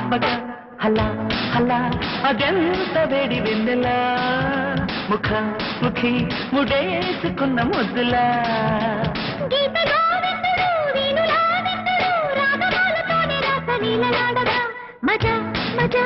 ఆపగా హలా హలా అదెంత వేడి వెన్నెలా ముఖ ముఖి ముడేసుకున్న ముద్దులా మజా మజా